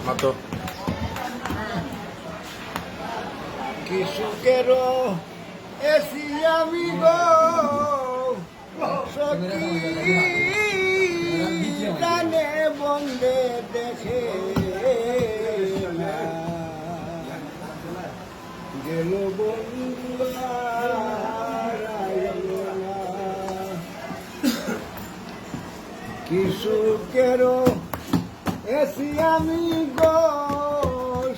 মাতো কি সুখের এসি আমি গো সখী গানে বন্দে দেখে গেল বন্ধু কি সুখের এসি আমি গো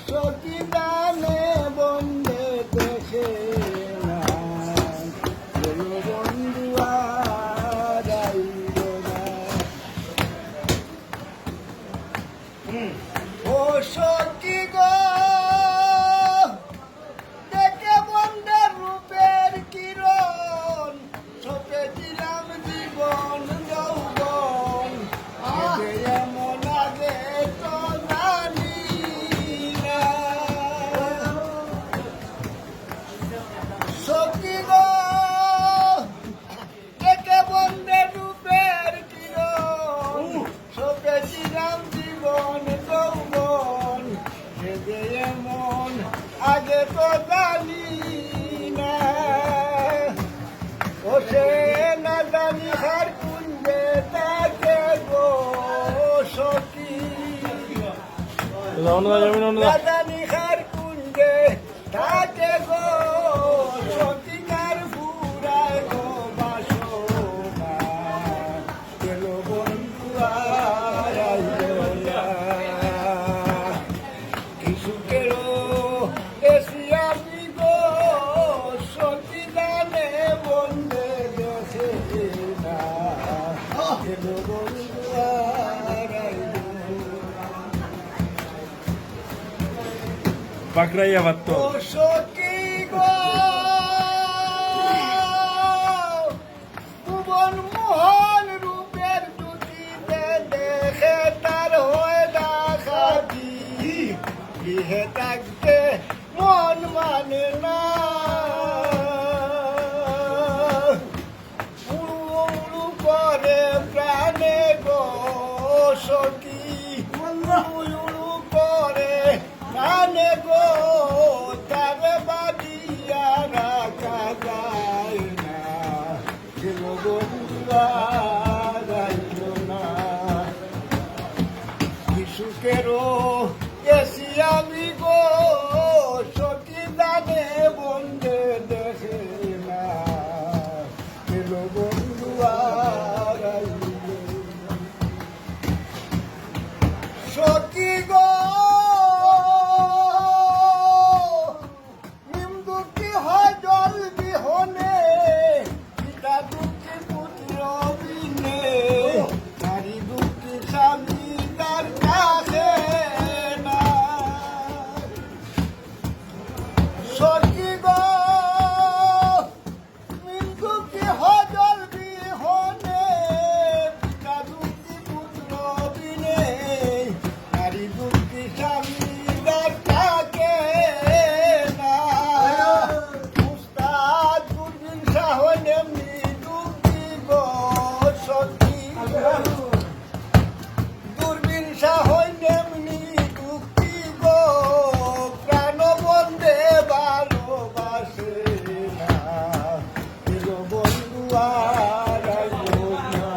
সখী গানে বন্দে দেখে ও সখী গো দেখে বন্ধের রূপের কিরণ ছপেছিলাম জীবন যৌবন এমন আগে তো জানি না সখী গো দেখে বন্ধের রূপের কিরণ ছপেছিলাম জীবন যৌবন এমন আগে তো জানি না ও সে না জানি হার কুঞ্জে তাকে গো সখী না জানি হার কুঞ্জে তাকে গো সখী কার ফুরায় গো বাসনা গেল বন্ধু আর আইলো না কি সুখের এসি আমি গো সখী গানে বন্দে দেখে না গেল বন্ধু আর আইলো পাকড়াইয়া বাত ও সখী গো ভুবন মোহন রূপের দুটিতে দেখে তার হয় ডাকাতি ইহে থাকতে মন মানে না উড়ু উড়ু করে প্রাণে গো সখী উড়ু উড়ু করে প্রাণে গো তবে বাদিয়া রাখা যায় না গেল বন্ধু আর আইলো না কি সুখের এসি আমি গো সখী গানে বন্দে দেখে না গেল বন্ধু আর আইলো সখী গো নিম দুঃখী হয় জল বিহনে পিতা দুঃখী পুত্র বিনে নারী দুঃখী স্বামী তার কাছে না সখী গো নিম দুঃখী হয় জল বিহনে পিতা দুঃখী পুত্র বিনে নারী দুঃখী স্বামী তার কাছে না উস্তাদ দুর্বিন শাহ নেমনি দুঃখী গো সখী দুর্বিন শাহ নেমনি দুঃখী গো প্রাণ বন্দে ভালোবাসে না গেল বন্ধু আর আইলো না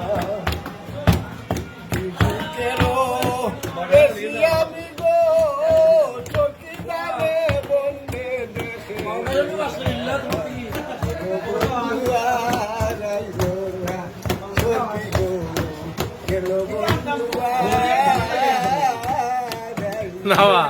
কি সুখের এসি আমি গো সখী গানে বন্দে দেখে নাওয়া